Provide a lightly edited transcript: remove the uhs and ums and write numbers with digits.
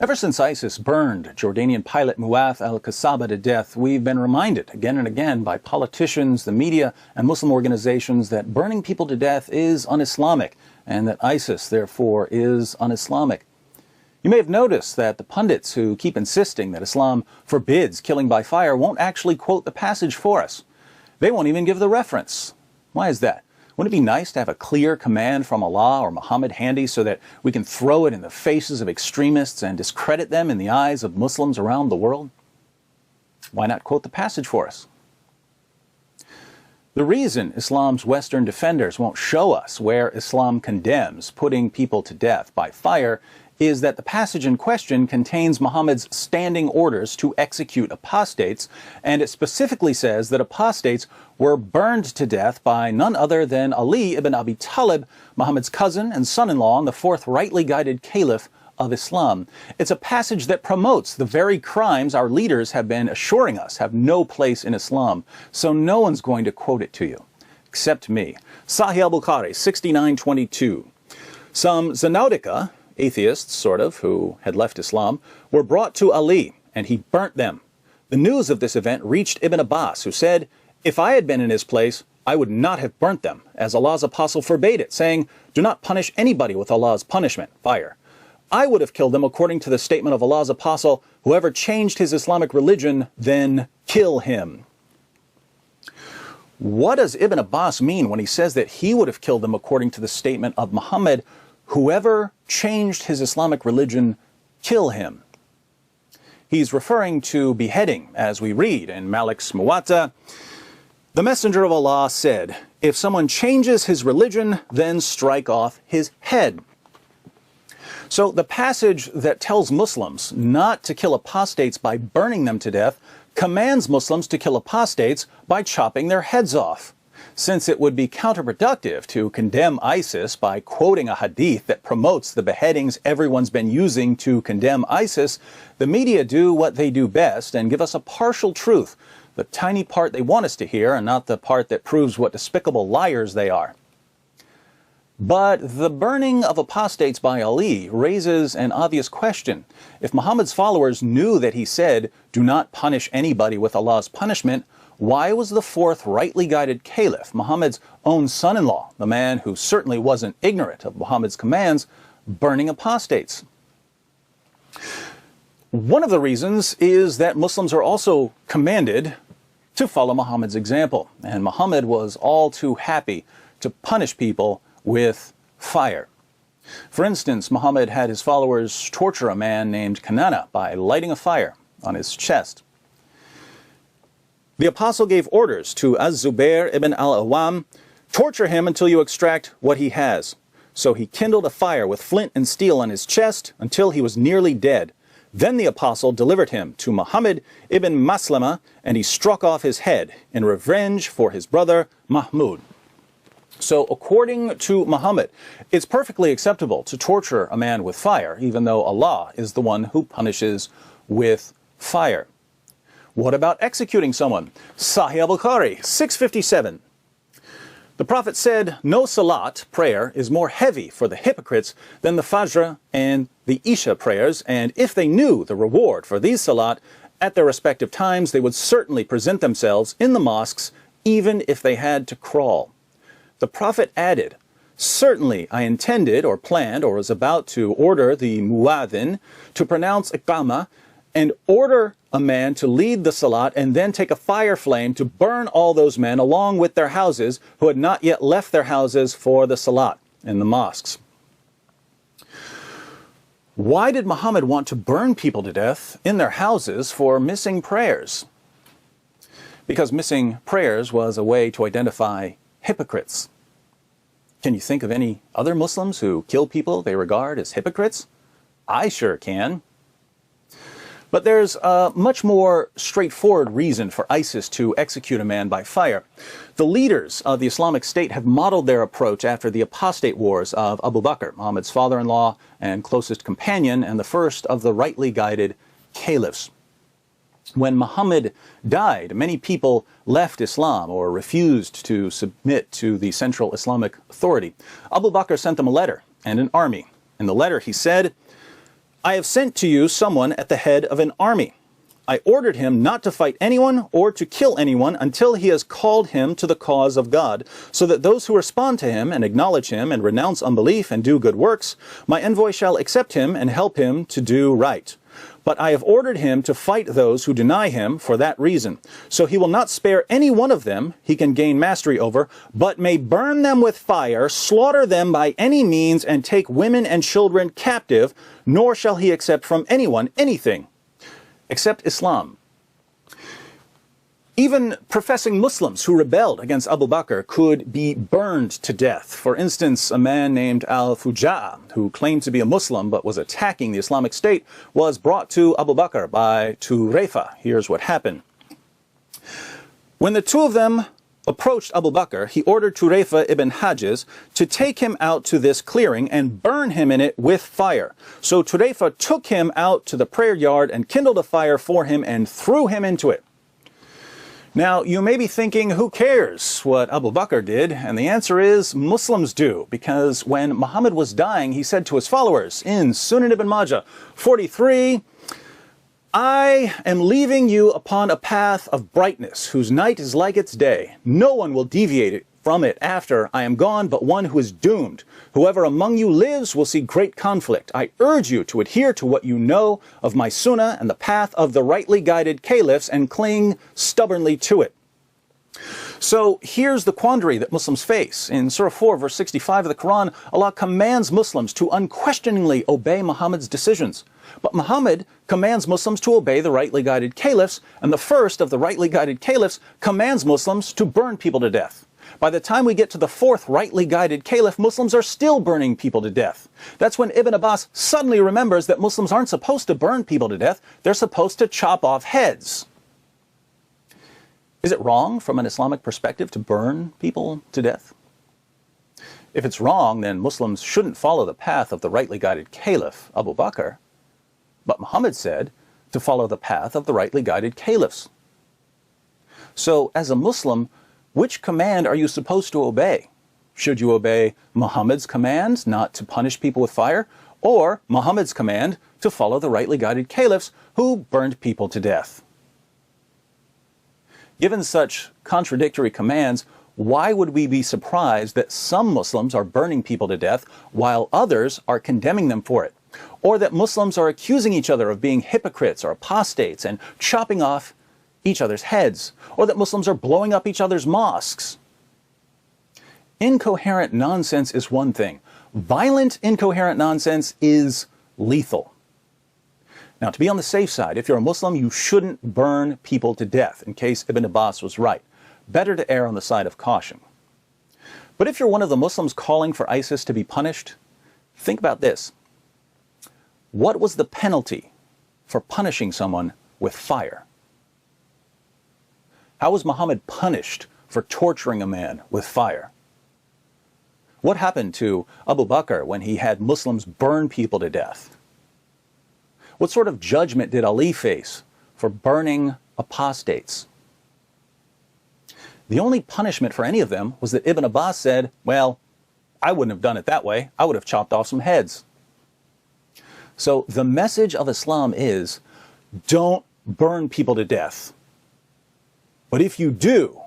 Ever since ISIS burned Jordanian pilot Muath al-Qasaba to death, we've been reminded again and again by politicians, the media, and Muslim organizations that burning people to death is un-Islamic, and that ISIS, therefore, is un-Islamic. You may have noticed that the pundits who keep insisting that Islam forbids killing by fire won't actually quote the passage for us. They won't even give the reference. Why is that? Wouldn't it be nice to have a clear command from Allah or Muhammad handy so that we can throw it in the faces of extremists and discredit them in the eyes of Muslims around the world? Why not quote the passage for us? The reason Islam's Western defenders won't show us where Islam condemns putting people to death by fire is that the passage in question contains Muhammad's standing orders to execute apostates, and it specifically says that apostates were burned to death by none other than Ali ibn Abi Talib, Muhammad's cousin and son-in-law and the fourth rightly guided caliph of Islam. It's a passage that promotes the very crimes our leaders have been assuring us have no place in Islam, so no one's going to quote it to you, except me. Sahih al-Bukhari, 6922. Some Zanautica, atheists, sort of, who had left Islam, were brought to Ali, and he burnt them. The news of this event reached Ibn Abbas, who said, "If I had been in his place, I would not have burnt them, as Allah's apostle forbade it, saying, 'Do not punish anybody with Allah's punishment, fire.' I would have killed them according to the statement of Allah's apostle, 'Whoever changed his Islamic religion, then kill him.'" What does Ibn Abbas mean when he says that he would have killed them according to the statement of Muhammad, "Whoever changed his Islamic religion, kill him"? He's referring to beheading, as we read in Malik's Muwatta. The Messenger of Allah said, "If someone changes his religion, then strike off his head." So the passage that tells Muslims not to kill apostates by burning them to death commands Muslims to kill apostates by chopping their heads off. Since it would be counterproductive to condemn ISIS by quoting a hadith that promotes the beheadings everyone's been using to condemn ISIS, the media do what they do best and give us a partial truth, the tiny part they want us to hear and not the part that proves what despicable liars they are. But the burning of apostates by Ali raises an obvious question. If Muhammad's followers knew that he said, "Do not punish anybody with Allah's punishment," why was the fourth rightly guided caliph, Muhammad's own son-in-law, the man who certainly wasn't ignorant of Muhammad's commands, burning apostates? One of the reasons is that Muslims are also commanded to follow Muhammad's example, and Muhammad was all too happy to punish people with fire. For instance, Muhammad had his followers torture a man named Kanana by lighting a fire on his chest. The apostle gave orders to Az-Zubair ibn al-Awwam, "Torture him until you extract what he has." So he kindled a fire with flint and steel on his chest until he was nearly dead. Then the apostle delivered him to Muhammad ibn Maslama, and he struck off his head in revenge for his brother Mahmud. So according to Muhammad, it's perfectly acceptable to torture a man with fire, even though Allah is the one who punishes with fire. What about executing someone? Sahih al-Bukhari, 657. The Prophet said, "No salat, prayer, is more heavy for the hypocrites than the Fajr and the Isha prayers, and if they knew the reward for these salat at their respective times, they would certainly present themselves in the mosques, even if they had to crawl." The Prophet added, "Certainly I intended or planned or was about to order the muadhin to pronounce iqama and order a man to lead the salat and then take a fire flame to burn all those men along with their houses who had not yet left their houses for the salat in the mosques." Why did Muhammad want to burn people to death in their houses for missing prayers? Because missing prayers was a way to identify hypocrites. Can you think of any other Muslims who kill people they regard as hypocrites? I sure can. But there's a much more straightforward reason for ISIS to execute a man by fire. The leaders of the Islamic State have modeled their approach after the apostate wars of Abu Bakr, Muhammad's father-in-law and closest companion, and the first of the rightly guided caliphs. When Muhammad died, many people left Islam or refused to submit to the central Islamic authority. Abu Bakr sent them a letter and an army. In the letter he said, I have sent to you someone at the head of an army. I ordered him not to fight anyone or to kill anyone until he has called him to the cause of God, so that those who respond to him and acknowledge him and renounce unbelief and do good works, my envoy shall accept him and help him to do right. But I have ordered him to fight those who deny him for that reason. So he will not spare any one of them he can gain mastery over, but may burn them with fire, slaughter them by any means, and take women and children captive, nor shall he accept from anyone anything except Islam. Even professing Muslims who rebelled against Abu Bakr could be burned to death. For instance, a man named Al-Fuja'a, who claimed to be a Muslim but was attacking the Islamic State, was brought to Abu Bakr by Turayfa. Here's what happened. When the two of them approached Abu Bakr, he ordered Turayfa ibn Hajiz to take him out to this clearing and burn him in it with fire. So Turayfa took him out to the prayer yard and kindled a fire for him and threw him into it. Now, you may be thinking, who cares what Abu Bakr did? And the answer is, Muslims do, because when Muhammad was dying, he said to his followers in Sunan ibn Majah 43, I am leaving you upon a path of brightness, whose night is like its day. No one will deviate from it after I am gone, but one who is doomed. Whoever among you lives will see great conflict. I urge you to adhere to what you know of my sunnah and the path of the rightly guided caliphs and cling stubbornly to it. So here's the quandary that Muslims face. In Surah 4, verse 65 of the Quran, Allah commands Muslims to unquestioningly obey Muhammad's decisions. But Muhammad commands Muslims to obey the rightly guided caliphs, and the first of the rightly guided caliphs commands Muslims to burn people to death. By the time we get to the fourth rightly guided caliph, Muslims are still burning people to death. That's when Ibn Abbas suddenly remembers that Muslims aren't supposed to burn people to death, they're supposed to chop off heads. Is it wrong from an Islamic perspective to burn people to death? If it's wrong, then Muslims shouldn't follow the path of the rightly guided caliph, Abu Bakr. But Muhammad said to follow the path of the rightly guided caliphs. So, as a Muslim, which command are you supposed to obey? Should you obey Muhammad's command not to punish people with fire, or Muhammad's command to follow the rightly guided caliphs who burned people to death? Given such contradictory commands, why would we be surprised that some Muslims are burning people to death while others are condemning them for it? Or that Muslims are accusing each other of being hypocrites or apostates and chopping off each other's heads? Or that Muslims are blowing up each other's mosques? Incoherent nonsense is one thing. Violent, incoherent nonsense is lethal. Now, to be on the safe side, if you're a Muslim, you shouldn't burn people to death, in case Ibn Abbas was right. Better to err on the side of caution. But if you're one of the Muslims calling for ISIS to be punished, think about this. What was the penalty for punishing someone with fire? How was Muhammad punished for torturing a man with fire? What happened to Abu Bakr when he had Muslims burn people to death? What sort of judgment did Ali face for burning apostates? The only punishment for any of them was that Ibn Abbas said, well, I wouldn't have done it that way. I would have chopped off some heads. So the message of Islam is, don't burn people to death. But if you do,